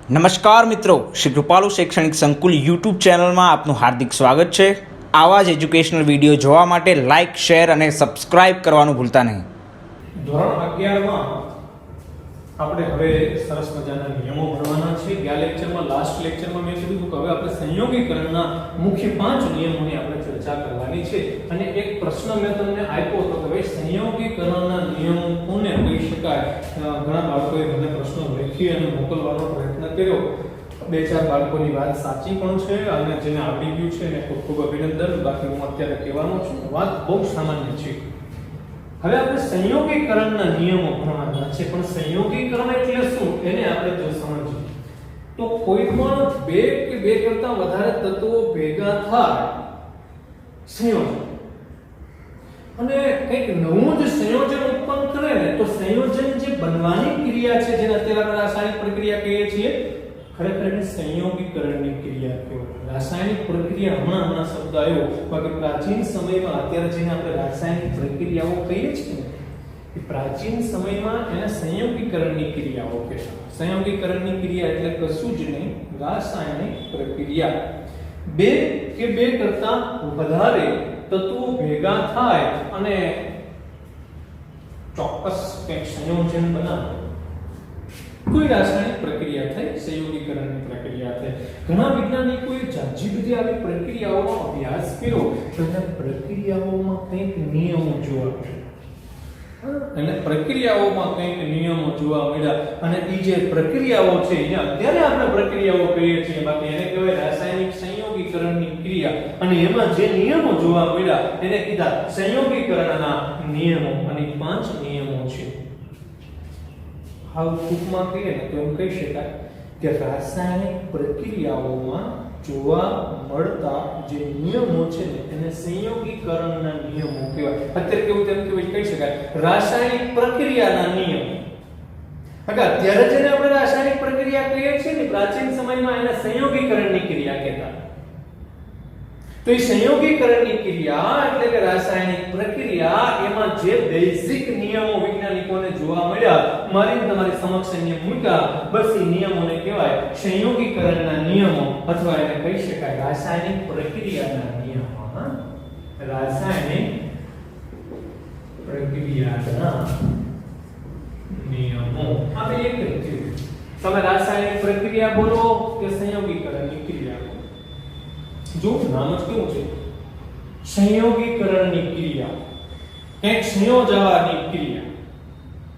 નમસ્કાર મિત્રો, શ્રી કૃપાલુ શૈક્ષણિક સંકુલ યુટ્યુબ ચેનલમાં આપનું હાર્દિક સ્વાગત છે। આવા જ એજ્યુકેશનલ વિડીયો જોવા માટે લાઇક, શેર અને સબસ્ક્રાઇબ કરવાનું ભૂલતા નહીં। ધોરણ 11 માં આપણે હવે સરસ મજાના નિયમો ભણવાના છે। ગયા લેક્ચરમાં લાસ્ટ લેક્ચરમાં મેં કીધું કે હવે આપણે સંયોગીકરણના મુખ્ય 5 નિયમોની આપણે ચર્ચા કરવાની છે અને એક પ્રશ્ન મેં તમને આપ્યો હતો કે ભાઈ સંયોગીકરણના નિયમો કોને કહી શકાય। ઘણા બાળકોએ મને પ્રશ્નો લખી અને મોકલવાનો પ્રયત્ન કર્યો। બે ચાર બાળકોની વાત સાચી પણ છે અને જેને આવડી ગયું છે એને ખૂબ ખૂબ અભિનંદન। બાકી હું અત્યારે કહેવાનો છું, વાત બહુ સામાન્ય છે। હવે આપણે સંયોગીકરણના નિયમો ભણવાના છે, પણ સંયોગીકરણ એટલે શું એને આપણે જો સમજીએ તો કોઈ પણ બે કે બે કરતા વધારે તત્વો ભેગા થાય સંયોજન, અને કંઈક નવું જ સંયોજન ઉત્પન્ન કરે ને તો સંયોજન જે બનવાની ક્રિયા છે જેને અત્યારે આપણે રાસાયણિક પ્રક્રિયા કહીએ છીએ, ખરેખર એને સંયોગીકરણની ક્રિયા કહેવાય। રાસાયણિક પ્રક્રિયા હમણાં શબ્દ આવ્યો, બાકી પ્રાચીન સમયમાં અત્યારે જેને આપણે રાસાયણિક પ્રક્રિયાઓ કહીએ છીએ એ પ્રાચીન સમયમાં એને સંયોગીકરણની ક્રિયાઓ કહેવાય। સંયોગીકરણની ક્રિયા એટલે કશું જ નહીં, રાસાયણિક પ્રક્રિયા। બે કે બે કરતા વધારે તત્વો ભેગા થાય અને ચોક્કસ કંઈક સંયોજન બનાવે કોઈ રાસાયણિક પ્રક્રિયા થઈ, સંયોગીકરણની પ્રક્રિયા થઈ। ઘણા વૈજ્ઞાનિકોએ જાજી બધી આવી પ્રક્રિયાઓનો અભ્યાસ કર્યો તો એને પ્રક્રિયાઓમાં કંઈક નિયમો જોવા મળ્યા અને પ્રક્રિયાઓમાં કંઈક નિયમો જોવા મળ્યા અને એ જે પ્રક્રિયાઓ છે એને અત્યારે આપણે પ્રક્રિયાઓ કહીએ છીએ, બાકી એને કહેવાય રાસાયણિક સંયોગીકરણની ક્રિયા। અને એમાં જે નિયમો જોવા મળ્યા એને કીધા સંયોગીકરણના નિયમો, અને 5 નિયમો છે। હાલ ટૂંકમાં કહીએ ને તો એમ કહી શકાય કે રાસાયણિક પ્રક્રિયાઓમાં જોવા મળતા જે નિયમો છે ને એને સંયોગીકરણના નિયમો કહેવાય। અત્યારે કેવું તેમ કેવું કહી શકાય રાસાયણિક પ્રક્રિયાના નિયમો। અત્યારે જેને આપણે રાસાયણિક પ્રક્રિયા કહીએ છીએ ને પ્રાચીન સમયમાં એને સંયોગીકરણની ક્રિયા કહેતા। તો એ સંયોગીકરણની ક્રિયા એટલે કે રાસાયણિક પ્રક્રિયા, એમાં જે બેઝિક નિયમો વૈજ્ઞાનિકોને જોવા મળ્યા, મારી તમારી સમક્ષ નિયમ મૂક્યા, બસ એ નિયમોને કહેવાય સંયોગીકરણના નિયમો, અથવા એને કહી શકાય રાસાયણિક પ્રક્રિયાના નિયમો। રાસાયણિક પ્રક્રિયાના નિયમો આ બે એક જ છે। તમે રાસાયણિક પ્રક્રિયા બોલો કે સંયોગીકરણની ક્રિયા બોલો, જો નામ જ કેવું છે સંયોગીકરણની ક્રિયા, એક સંયોજવાની ક્રિયા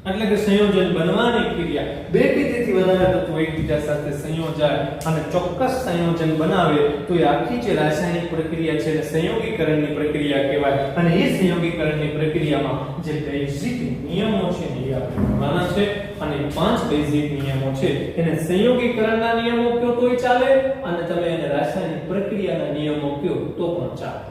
એટલે કે સંયોજન બનવાની ક્રિયા। બે કે તેથી વધારે તત્વો એકબીજા સાથે સંયોજાય અને ચોક્કસ સંયોજન બનાવે તો એ આખી જે રાસાયણિક પ્રક્રિયા છે એને સંયોગીકરણની પ્રક્રિયા કહેવાય। અને એ સંયોગીકરણની પ્રક્રિયામાં જે બેઝિક નિયમો છે એ આપણે ભણવાના છે, અને 5 બેઝિક નિયમો છે એને સંયોગીકરણના નિયમો કહો તોય ચાલે અને તમે એને રાસાયણિક પ્રક્રિયાના નિયમો કહો તો પણ ચાલે,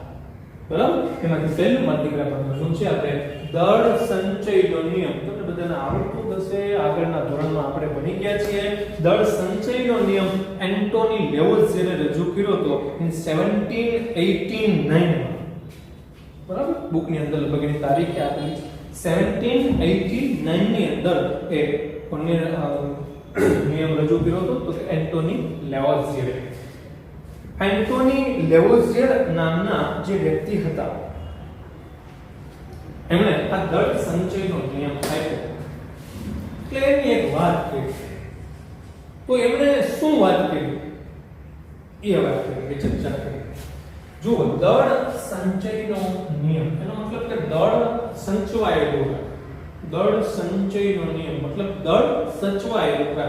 બરાબર। એમાંથી પહેલું માધ્યમના પ્રશ્ન છે આપણે દળ સંચયનો નિયમ। તમને બધાને આવડતું હશે, આગળના ધોરણમાં આપણે ભણી ગયા છીએ। દળ સંચયનો નિયમ એન્ટોની લેવોઝિયરે રજૂ કર્યો હતો 1789 માં, બરાબર। બુકની અંદર લગભગ એની તારીખ આપેલી છે 1789 ની અંદર એ નિયમ રજૂ કર્યો હતો તો એન્ટોની લેવોઝિયરે। એન્ટોની લેવોઝિયર નામના જે વ્યક્તિ હતા એમણે આ દળ સંચયનો નિયમ આપ્યો, એટલે એની એક વાત કરી। તો એમણે શું વાત કરી એ વાત કરી, ચર્ચા કરી। જો દળ સંચયનો નિયમ એનો મતલબ કે દળ સંચવાયેલું રહે, દળ સંચયનો નિયમ મતલબ દળ સચવાયેલું રહે।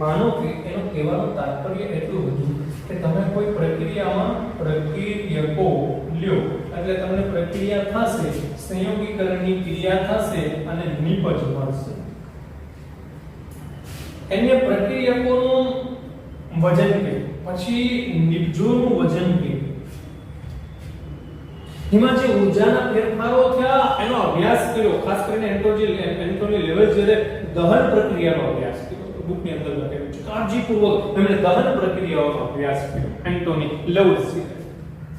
માનો કે એનો કહેવાનો તાત્પર્ય એટલું હતું કે તમે કોઈ પ્રક્રિયામાં પ્રક્રિયકો લ્યો એટલે તમને પ્રક્રિયા થશે, સંયોગીકરણની ક્રિયા થશે અને નિપજ મળશે। એને પ્રક્રિયકોનું વજન કે પછી નિપજોનું વજન કે એમાં જે ઊર્જાના ફેરફારો થયા એનો અભ્યાસ કર્યો। ખાસ કરીને એન્ટોની લેવોઝિયરે દહન પ્રક્રિયાનો અભ્યાસ કર્યો। બુકની અંદર લખેલું છે કાળજીપૂર્વક એમણે દહન પ્રક્રિયાઓનો અભ્યાસ કર્યો એન્ટોની લેવોઝિયરે,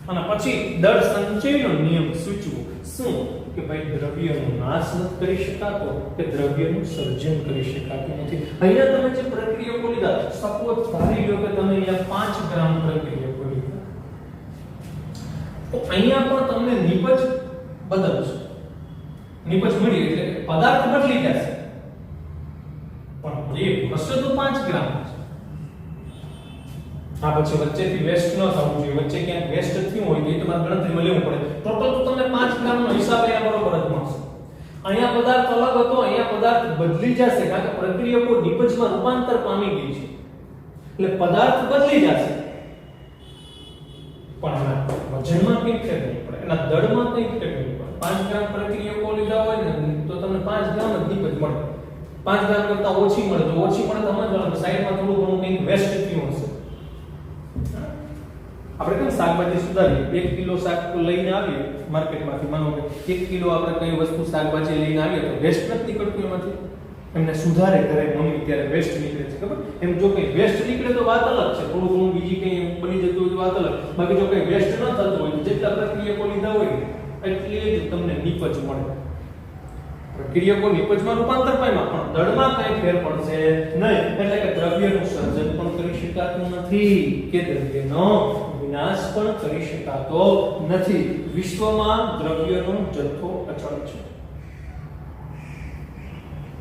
અને પછી દળ સંચયનો નિયમ સૂચવ્યો। શું કે ભાઈ દ્રવ્યનો નાશ નથી કરી શકાતો કે દ્રવ્યનું સર્જન કરી શકાતું નથી. અહીંયા તમે જે પ્રક્રિયકો લીધા, સપોઝ ધારી લો કે તમે અહીંયા 5 ગ્રામ પ્રક્રિયકો લીધા, તો અહીંયા પણ તમને નિપજ બદલશે. નિપજ મળી એટલે પદાર્થ બદલી જશે, પણ એ હશે તો 5 ગ્રામ. આ પછી વચ્ચેથી વેસ્ટ ન થવું જોઈએ, વચ્ચે ક્યાંક વેસ્ટ થયું હોય તો એ તમારે ગણતરીમાં લેવું પડે. ટોટલ તો તમને 5 ગ્રામનો હિસાબ અહીંયા બરોબર જ મળશે. અહીંયા પદાર્થ અલગ હતો, અહીંયા પદાર્થ બદલી જશે કારણ કે પ્રક્રિયકો નિપજમાં રૂપાંતર પામી ગઈ છે, એટલે પદાર્થ બદલી જશે, પણ એના વજનમાં કંઈ ફેર નહીં પડે, એના દળમાં કંઈ ફેર નહીં પડે. 5 ગ્રામ પ્રક્રિયકો લીધા હોય ને તો તમને 5 ગ્રામ જ નિપજ મળે. 5 ગ્રામ કરતા ઓછી મળે તો ઓછી મળે, તમારે સાઈડમાં થોડું ઘણું કંઈક વેસ્ટ થયું હશે. આપણે કેમ શાકભાજી સુધારીએ, 1 કિલો શાક લઈને આવીએ માર્કેટમાંથી, માનો કે 1 કિલો આપણે કઈ વસ્તુ શાકભાજી લઈને આવીએ તો વેસ્ટ નથી નીકળતું એમાંથી, એમને સુધારે કરે મમ્મી ત્યારે વેસ્ટ નીકળે છે, ખબર? એમ જો કઈ વેસ્ટ નીકળે તો વાત અલગ છે, થોડું ઘણું બીજી કઈ બની જતું હોય તો વાત અલગ. બાકી જો કઈ વેસ્ટ ન થતું હોય તો જેટલા પ્રક્રિયકો લીધા હોય એટલી જ તમને નિપજ મળે. પ્રક્રિયકો નિપજમાં રૂપાંતર પામ્યા પણ દળમાં કઈ ફેર પડશે નહીં, એટલે કે દ્રવ્યનું સર્જન પણ કરી શકાતું નથી કે દ્રવ્યનો વિનાશ પણ કરી શકાતો નથી. વિશ્વમાં દ્રવ્યનો જથ્થો અચળ છે.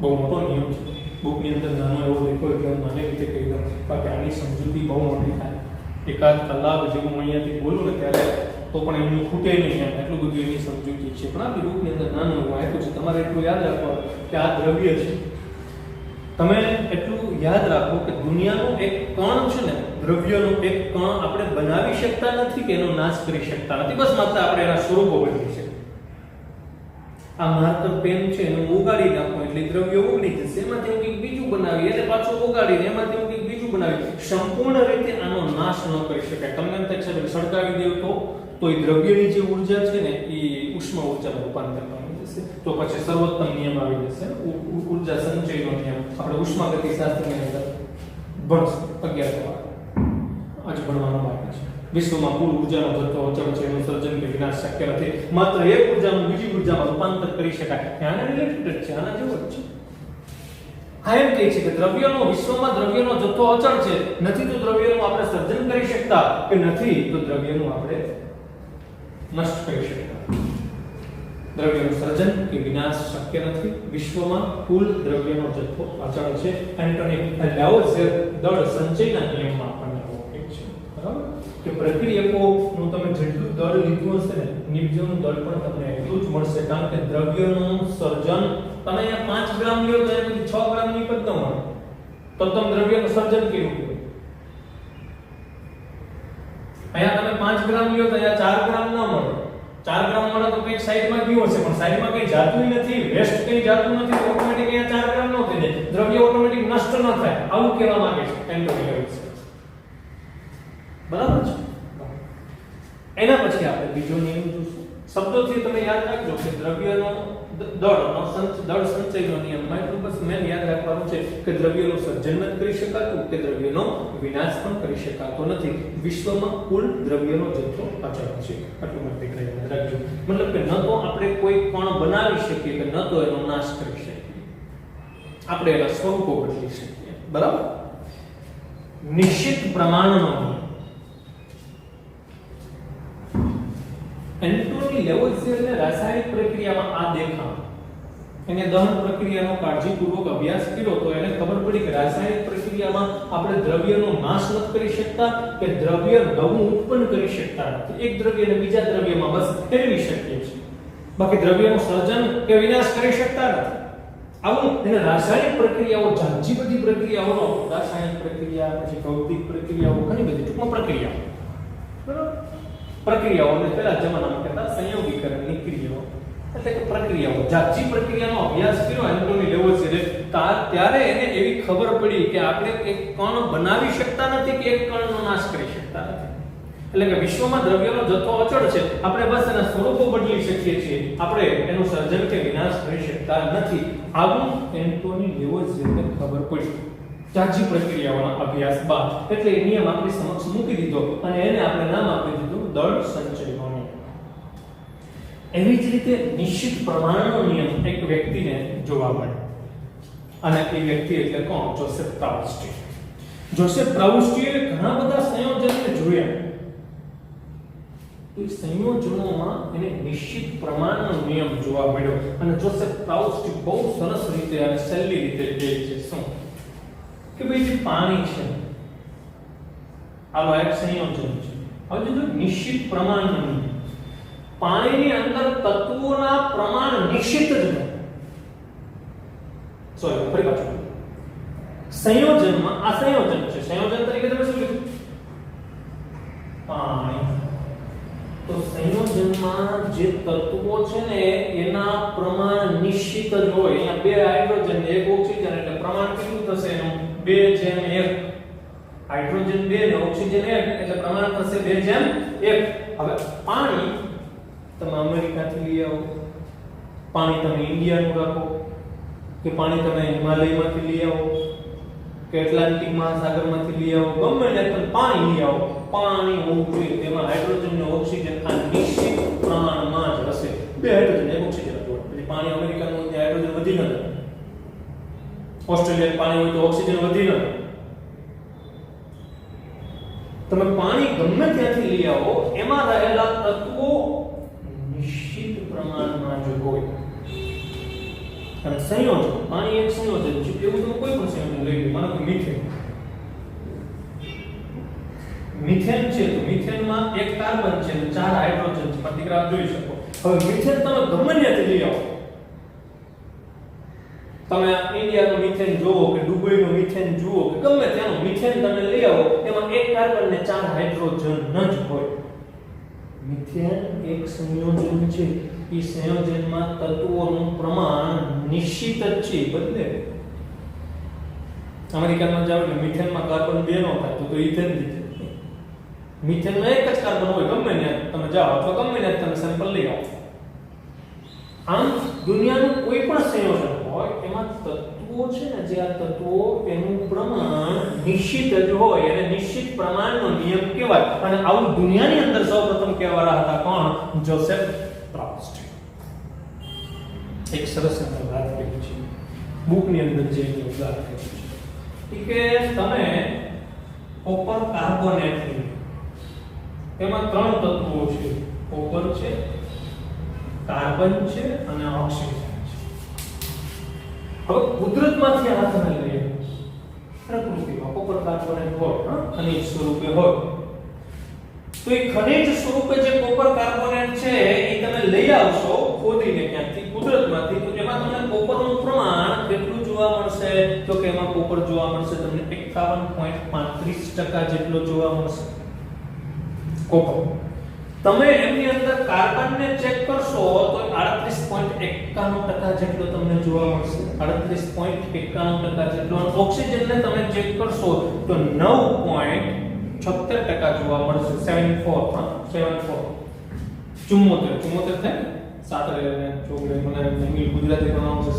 બહુ મોટો નિયમ છે, બુકની અંદર નાનો એવો લખ્યો એટલે નાની રીતે કહી દઉં, બાકી આની સમજૂતી બહુ મોટી થાય. એકાદ કલાક જેવું અહીંયાથી બોલું ને ત્યારે તો પણ એમનું ખૂટે નહીં, એટલું બધું એની સમજૂતી છે. પણ આપણી બુકની અંદર નાનું એવું આપ્યું છે, તમારે એટલું યાદ રાખવાનું કે આ દ્રવ્ય છે. તમે એટલું યાદ રાખો કે દુનિયાનો એક કણ છે ને, દ્રવ્યનો એક કણ આપણે બનાવી શકતા નથી કે એનો નાશ કરી શકતા નથી, બસ માત્ર આપણે એના સ્વરૂપો બદલી છે. આ માર્કર પેન છે એનું ઓગાળી નાખો એટલે દ્રવ્ય ઓગળી જશે, એમાંથી કંઈક બીજું બનાવી એટલે પાછું ઓગાળીને એમાંથી કંઈક બીજું બનાવી, સંપૂર્ણ રીતે આનો નાશ ન કરી શકાય. તમને એમ થાય છે સળગાવી દેવ તો એ દ્રવ્યની જે ઊર્જા છે ને એ ઉષ્મા ઊર્જામાં રૂપાંતર પામી જશે, તો પછી સર્વોત્તમ નિયમ આવી જશે, ઊર્જા સંચયનો નિયમ. આપણે ઉષ્માગતિશાસ્ત્રની અંદર ભણશું 11 આજ ભણવાનો બાકી છે. વિશ્વમાં કુલ ઊર્જાનો જથ્થો અચળ છે, એનું સર્જન કે વિનાશ શક્ય નથી. માત્ર એક ઊર્જાનું બીજી ઊર્જામાં રૂપાંતર કરી શકાય. આના રિલેટેડ છે, આના જેવો જ છે. આ એમ કહે છે કે દ્રવ્યનો, વિશ્વમાં દ્રવ્યનો જથ્થો અચળ છે, નથી તો દ્રવ્યનું આપણે સર્જન કરી શકતા, કે નથી તો દ્રવ્યનું આપણે નષ્ટ કરી શકતા. દ્રવ્યનું સર્જન કે વિનાશ શક્ય નથી. વિશ્વમાં કુલ દ્રવ્યનો જથ્થો અચળ છે. એન્ટોની લેવોઝિયર દળ સંચયના નિયમમાં આપણને કહે છે, બરાબર? કે પ્રક્રિયકોનું તમે જેટલું દળ લીધું હશે ને, નિપજનું દળ પણ તમને એટલું જ મળશે, કારણ કે દ્રવ્યનું સર્જન તમે અહીંયા 5 ગ્રામ લ્યો તો એમાંથી 6 ગ્રામ નિપજ ન મળે, તો તમે દ્રવ્યનું સર્જન કેવું કર્યું? અહીંયા તમે 5 ગ્રામ લ્યો તો અહીંયા 4 ગ્રામ ન મળે. 4 ગ્રામ મળે તો કંઈક સાઈડમાં ગયું હશે, પણ સાઈડમાં કંઈ જાતું નથી, વેસ્ટ કંઈ જાતું નથી, તો ઓટોમેટિક અહીંયા 4 ગ્રામ ન થઈ જાય, દ્રવ્ય ઓટોમેટિક નષ્ટ ન થાય. આવું કહેવા માંગે છે એન્ટોની લેવિસ. બરાબર છે? એના પછી આપણે બીજો નિયમ જોશું. શબ્દોથી તમે યાદ રાખજો કે દ્રવ્યનો દળ સંચયનો નિયમ. માત્ર બસ મેં યાદ રાખવાનું છે કે દ્રવ્યનું સર્જન નથી કરી શકાતું કે દ્રવ્યનો વિનાશ પણ કરી શકાતો નથી. વિશ્વમાં કુલ દ્રવ્યનો જથ્થો અચળ છે, આટલું માત્ર યાદ રાખજો. મતલબ કે ન તો આપણે કોઈ કણ બનાવી શકીએ કે ન તો એનો નાશ કરી શકીએ, આપણે એના સ્વરૂપો બદલી શકીએ. બરાબર? નિશ્ચિત પ્રમાણનો નિયમ. એન્ટોની લેવોઝિયરને રાસાયણિક પ્રક્રિયામાં આ દેખાણ, એને દહન પ્રક્રિયાનો કાળજીપૂર્વક અભ્યાસ કર્યો તો એને ખબર પડી કે રાસાયણિક પ્રક્રિયામાં આપણે દ્રવ્યનો નાશ નથી કરી શકતા કે દ્રવ્ય નવું ઉત્પન્ન કરી શકતા નથી. એક દ્રવ્યને બીજા દ્રવ્યમાં બસ ફેરવી શકીએ છીએ, બાકી દ્રવ્યનું સર્જન કે વિનાશ કરી શકતા નથી. આવું એને રાસાયણિક પ્રક્રિયાઓ, જાજી બધી પ્રક્રિયાઓનો, રાસાયણિક પ્રક્રિયા, પછી ભૌતિક પ્રક્રિયાઓ, ઘણી બધી ટૂંકમાં પ્રક્રિયાઓ, બરાબર? પ્રક્રિયાઓને પહેલા જમાનામાં કહેતા સંયોગીકરણની ક્રિયાઓ, એટલે કે પ્રક્રિયાઓ, જાજી પ્રક્રિયાનો અભ્યાસ કર્યો એન્ટોની લેવોઝિયરે, ત્યારે એને એવી ખબર પડી કે આપણે એક કણ બનાવી શકતા નથી કે એક કણનો નાશ કરી શકતા નથી. એટલે કે વિશ્વમાં દ્રવ્યનો જથ્થો અચળ છે, આપણે બસ એના સ્વરૂપો બદલી શકીએ છીએ, આપણે એનું સર્જન કે વિનાશ કરી શકતા નથી. આવું એન્ટોની લેવોઝિયરને ખબર પડી જાજી પ્રક્રિયાઓના અભ્યાસ બાદ. એટલે એ નિયમ આપણી સમક્ષ મૂકી દીધો અને એને આપણે નામ આપી દીધું દળ સંચયનો નિયમ. એવી જ રીતે નિશ્ચિત પ્રમાણનો નિયમ એક વ્યક્તિને જોવા મળે અને એ વ્યક્તિ એટલે કોણ? જોસેફ પ્રાઉસ્ટી. જોસેફ પ્રાઉસ્ટીએ ઘણા બધા સંયોજનને જોયા. એ સંયોજનોમાં એને નિશ્ચિત પ્રમાણનો નિયમ જોવા મળ્યો અને જોસેફ પ્રાઉસ્ટી બહુ સરસ રીતે અને સહેલી રીતે કહે છે શું કે ભાઈ જે પાણી છે આ એક સંયોજન છે. હવે જો નિશ્ચિત પ્રમાણનો નિયમ, પાણીની અંદર તત્વોના પ્રમાણ નિશ્ચિત જ હોય. સોરી ફરી પાછું સંયોજનમાં આ સંયોજન છે. સંયોજન તરીકે તમે શું લીધું? પાણી. તો સંયોજનમાં જે તત્વો છે ને એના પ્રમાણ નિશ્ચિત જ હોય. અહીંયા બે હાઇડ્રોજન ને એક ઓક્સિજન એટલે પ્રમાણ કેટલું થશે એનું? 2:1. હાઇડ્રોજન 2 ને ઓક્સિજન 1 એટલે પ્રમાણ થશે 2:1. હવે પાણી તમે અમેરિકાથી લઈ આવો, પાણી તમે ઇન્ડિયાનું રાખો, કે પાણી તમે હિમાલયમાંથી લઈ આવો કે એટલાન્ટિક મહાસાગરમાંથી લઈ આવો, ગમે તે તમે પાણી લઈ આવો, પાણી હોવું જોઈએ તેમાં હાઇડ્રોજન અને ઓક્સિજન આ નિશ્ચિત પ્રમાણમાં જ હશે. 2 હાઇડ્રોજન 1 ઓક્સિજન હતો. પછી પાણી અમેરિકાનું હોય ત્યાં હાઇડ્રોજન વધી ન જાય, ઓસ્ટ્રેલિયાનું પાણી હોય તો ઓક્સિજન વધી ન જાય. તમે પાણી ગમે ત્યાંથી લઈ આવો, એમાં રહેલા તત્વો નિશ્ચિત પ્રમાણમાં જ હોય. અને સંયોજન, પાણી એક સંયોજન છે. એવું તમે કોઈ પણ સંયોજન લઈ લો, માનો કે મિથેન. મિથેન છે તો મિથેનમાં એક કાર્બન છે અને 4 હાઇડ્રોજન છે. પ્રતિક્રિયા જોઈ શકો. હવે મિથેન તમે ગમે ત્યાંથી લઈ આવો, તમે ઇન્ડિયાનો મિથેન જુઓ કે દુબઈનો મિથેન જુઓ કે ગમે ત્યાંનો મિથેન તમે લઈ આવો, એમાં એક કાર્બન ને 4 હાઇડ્રોજન જ હોય. મિથેન એક સંયોજન છે. એ સંયોજનમાં તત્વોનું પ્રમાણ નિશ્ચિત જ છે, બદલે. અમેરિકામાં જાવ એટલે મિથેનમાં કાર્બન 2 નો થાય તો ઇથેન દીધે. મિથેનમાં એક જ કાર્બન હોય ગમે ત્યાં તમે જાઓ અથવા ગમે ત્યાં તમે સેમ્પલ લઈ આવો. આમ દુનિયાનું કોઈ પણ સંયોજન હોય એમાં તત્વો છે ને, જે આ તત્વો એનું પ્રમાણ નિશ્ચિત જ હોય અને નિશ્ચિત પ્રમાણનો નિયમ કહેવાય. અને આવું દુનિયાની અંદર સૌપ્રથમ કહેવાયા હતા કોણ? જોસેફ પ્રાઉસ્ટી. એક સરસ વાત કરી છે બુકની અંદર જે ઉદાહરણ કર્યું છે કે તમે કોપર કાર્બોનેટ લો, તેમાં 3 તત્વો છે. કોપર છે, કાર્બન છે અને ઓક્સિજન છે. હવે કુદરતમાંથી આ તમે લઈએ, પ્રકૃતિમાં કોપર કાર્બોનેટ હોય, ખનિજ સ્વરૂપે હોય, તો એ ખનિજ સ્વરૂપે જે કોપર કાર્બોનેટ છે એ તમે લઈ આવશો ખોદીને ક્યાંકથી કુદરતમાંથી, તો એમાં તમને કોપરનું પ્રમાણ કેટલું જોવા મળશે? તો કે એમાં કોપર જોવા મળશે તમને 51.35% જેટલો જોવા મળશે કોપર. તમે એમની અંદર કાર્બનને ચેક કરશો તો 38.91% જેટલો તમને જોવા મળશે. 38.91% જેટલો. ઓક્સિજનને તમે ચેક કરશો તો 9.76% જોવા મળશે. 74 74 થાય સાથે ચોગડે મને ઇંગ્લિશ ગુજરાતી બનાવવું છે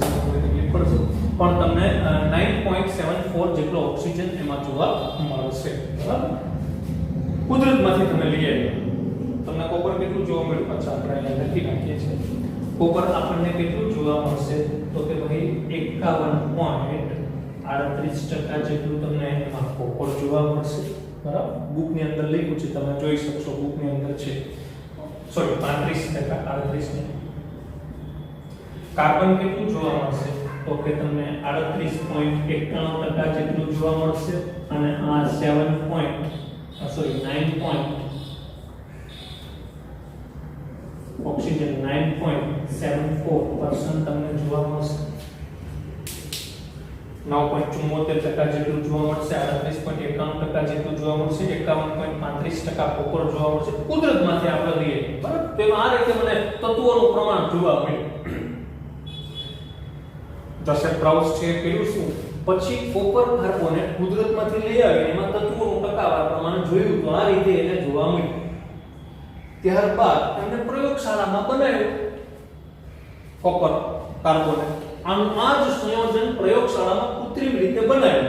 તકલીફ પડશે, પણ તમને 9.74 જેટલો ઓક્સિજન એમાં જોવા મળશે. બરાબર? કુદરતમાંથી તમે લઈ આવ્યા, તમને કોપર કેટલું જોવા મળ્યું? પાછા આપણે અહીંયા લખી નાખીએ છીએ. કોપર આપણને કેટલું જોવા મળશે? તો કે ભાઈ 51.38% જેટલું તમને એમાં કોપર જોવા મળશે. બરાબર? બુકની અંદર લખ્યું છે, તમે જોઈ શકશો. બુકની અંદર છે, સોરી 35%, 38 નહીં. કાર્બન કેટલું જોવા મળશે? તો કે તમને 38.91% જેટલું જોવા મળશે અને આ 9. ઓક્સિજન 9.74% તમને જોવા મળશે. 9.74% જેટલું જોવા મળશે. 38.91% જેટલું જોવા મળશે. 51.35% કોપર જોવા મળશે. કુદરતમાંથી આપણે લઈએ, બરાબર? તેમાં આ રીતે મને તત્વોનું પ્રમાણ જોવા મળ્યું. જોસેફ પ્રાઉસ્ટીએ કર્યું શું? પછી કોપર કાર્બોનેટ કુદરતમાંથી લઈ આવી એમાં તત્વોનું ટકાવાર પ્રમાણ જોયું તો આ રીતે એને જોવા મળ્યું. ત્યારબાદ એમને પ્રયોગશાળામાં બનાવ્યું કોપર કાર્બોનેટ. આનું આ જ સંયોજન પ્રયોગશાળામાં કૃત્રિમ રીતે બનાવ્યું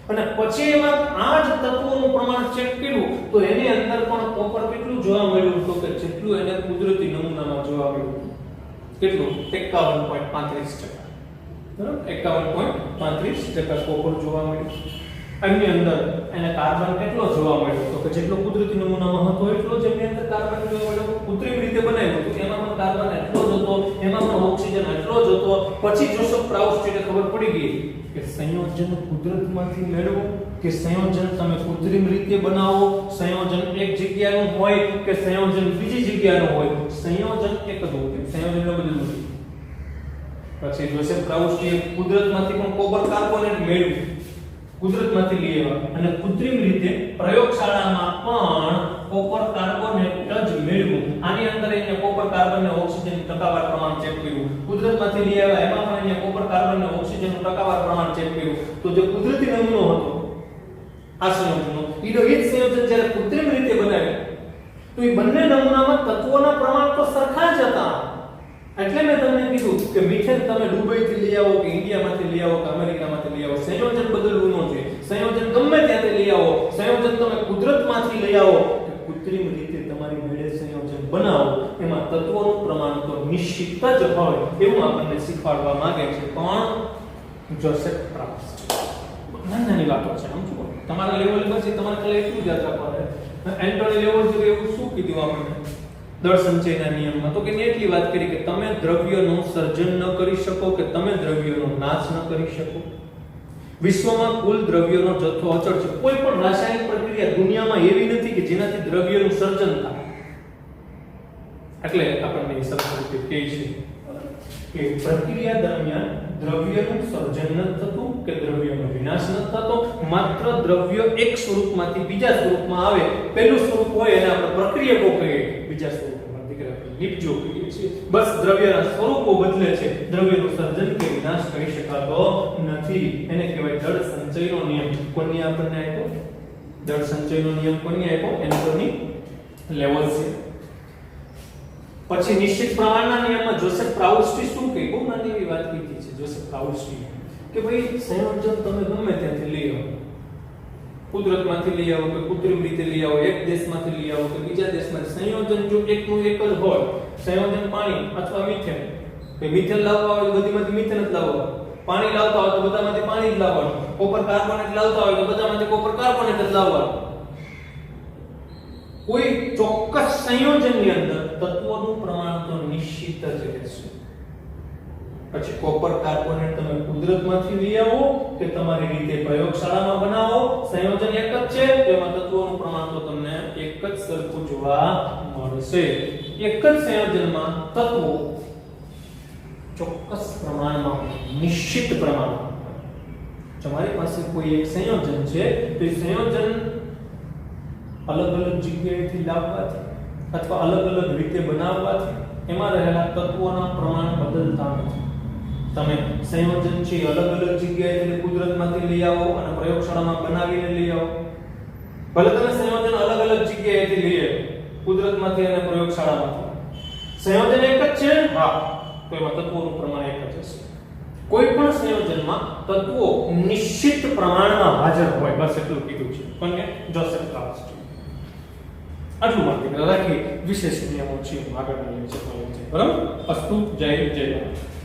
અને પછી એમાં આ જ તત્વોનું પ્રમાણ ચેક કર્યું તો એની અંદર પણ કોપર કેટલું જોવા મળ્યું તો કે જેટલું એને કુદરતી નમૂનામાં જોવા મળ્યું કેટલું 51.35%. બરાબર 51.35% કોપર જોવા મળ્યું. એની અંદર એને કાર્બન કેટલો જોવા મળ્યો તો કે જેટલો કુદરતી નમૂનામાં હતો એટલો જ એની અંદર કાર્બન જોવા મળ્યો. કૃત્રિમ રીતે બનાવ્યું હતું એમાં પણ કાર્બન એટલો જ હતો, એમાં પણ ઓક્સિજન એટલો જ હતો. પછી જોસેફ પ્રાઉસ્ટીને ખબર પડી ગઈ કે સંયોજન કુદરતમાંથી મેળવો કે સંયોજન તમે કૃત્રિમ રીતે બનાવો, સંયોજન એક જગ્યાનું હોય કે સંયોજન બીજી જગ્યાનું હોય, સંયોજન એક જ હોય, સંયોજનને બદલવું નથી. પછી જોસેફ પ્રાઉસ્ટીએ કુદરતમાંથી પણ કોપર કાર્બોનેટ મેળવ્યું, કુદરતમાંથી લઈ આવ્યા અને કૃત્રિમ રીતે પ્રયોગશાળામાં પણ કોપર કાર્બોનેટ જ મેળવ્યું. આની અંદર એને કોપર કાર્બન અને ઓક્સિજન ટકાવાર પ્રમાણ ચેક કર્યું. કુદરતમાંથી લઈ આવ્યા એમાં પણ એને કોપર કાર્બન અને ઓક્સિજનનું ટકાવાર પ્રમાણ ચેક કર્યું. તો જે કુદરતી નમૂનો હતો આ સંયોજનનો ઈનો એ જ સંયોજન જ્યારે કૃત્રિમ રીતે બનાવ્યું તો એ બંને નમૂનામાં તત્વોના પ્રમાણ તો સરખા જ હતા. એટલે મેં તમને કીધું કે મિથેન તમે દુબઈથી લઈ આવો કે ઇન્ડિયામાંથી લઈ આવો કે અમેરિકામાંથી લઈ આવો, સંયોજન બદલવું ન જોઈએ. સંયોજન ગમે ત્યાંથી લઈ આવો, સંયોજન તમે કુદરતમાંથી લઈ આવો કે કૃત્રિમ રીતે તમારી મેળે સંયોજન બનાવો, એમાં તત્વોનું પ્રમાણ તો નિશ્ચિત જ હોય એવું આપણને શીખવાડવા માંગે છે પણ જોસેફ પ્રાઉસ્ટી. નાની વાતો છે સમજો. તમારા લેવલ પછી તમારે ખાલી એટલું જ યાદ રાખવાનું. એન્ટોની લેવલ સુધી એવું શું કીધું આપણે દળ સંચયના નિયમમાં તો કે એટલી વાત કરી કે તમે દ્રવ્યનું સર્જન ન કરી શકો કે તમે દ્રવ્યનો નાશ ન કરી શકો. વિશ્વમાં કુલ દ્રવ્યનો જથ્થો અચળ છે. કોઈ પણ રાસાયણિક પ્રક્રિયા દુનિયામાં એવી નથી કે જેનાથી દ્રવ્યનું સર્જન થાય. એટલે આપણને એ શબ્દ કહે છે કે પ્રક્રિયા દરમિયાન દ્રવ્યનું સર્જન ન થતું કે દ્રવ્યનો વિનાશ ન થતો, માત્ર દ્રવ્ય એક સ્વરૂપમાંથી બીજા સ્વરૂપમાં આવે. પહેલું સ્વરૂપ હોય એને આપણે પ્રક્રિયકો કહીએ, બીજા સ્વરૂપમાં દીકરા નિપજો કહીએ છીએ. બસ દ્રવ્યના સ્વરૂપો બદલે છે, દ્રવ્યનું સર્જન કે વિનાશ કરી શકાતો નથી. એને કહેવાય દળ સંચયનો નિયમ. કોની આપણને આપ્યો? દળ સંચયનો નિયમ કોની આપ્યો? એન્ટોની લેવલ છે. પછી નિશ્ચિત પ્રમાણના નિયમમાં જોસેફ પ્રાઉસ્ટી શું કહે? બહુ નાની એવી વાત કીધી છે જોસેફ પ્રાઉસ્ટી કે ભાઈ સંયોજન તમે ગમે ત્યાંથી લઈ આવો, કુદરતમાંથી લઈ આવો કે કૃત્રિમ રીતે લઈ આવો, એક દેશમાંથી લઈ આવો કે બીજા દેશમાંથી, સંયોજન જો એકનું એક જ હોય, સંયોજન પાણી અથવા મિથેન, કે મિથેન લાવવા હોય તો બધીમાંથી મિથેન જ લાવવાનું, પાણી લાવતા હોય તો બધામાંથી પાણી જ લાવવાનું, કોપર કાર્બોનેટ લાવતા હોય તો બધામાંથી કોપર કાર્બોનેટ જ લાવવાનું. કોઈ ચોક્કસ સંયોજનની અંદર તત્વોનું પ્રમાણ તો નિશ્ચિત જ રહેશે. પછી કોપર કાર્બોનેટ તમે કુદરતમાંથી લઈ આવો કે તમારી રીતે પ્રયોગશાળામાં બનાવો, સંયોજન એક જ છે, તેમાં તત્વોનું પ્રમાણ તો તમને એક જ સરખું જોવા મળશે. એક જ સંયોજનમાં તત્વો ચોક્કસ પ્રમાણમાં, નિશ્ચિત પ્રમાણમાં. તમારી પાસે કોઈ એક સંયોજન છે તો એ સંયોજન અલગ અલગ જગ્યાએથી લાવવાથી અથવા અલગ અલગ રીતે બનાવવાથી એમાં રહેલા તત્વોના પ્રમાણ બદલતા નથી. તમે સંયોજન છે અલગ અલગ જગ્યાએથી કુદરતમાંથી લઈ આવો અને પ્રયોગશાળામાં બનાવીને લઈ આવો, ભલે તમે સંયોજન અલગ અલગ જગ્યાએથી લઈ આવો, કુદરતમાંથી અને પ્રયોગશાળામાંથી, સંયોજન એક જ છે હા, તો એમાં તત્વોનું પ્રમાણ એક જ હશે. કોઈ પણ સંયોજનમાં તત્વો નિશ્ચિત પ્રમાણમાં હાજર હોય, બસ એટલું કીધું છે. કોને? જોસેફ પ્રાઉસ્ટી. આટલું માહિતી રાખી વિશેષ નિયમો છે આગળના લેક્ચરમાં. બરાબર? અસ્તુ. જય જય ભારત.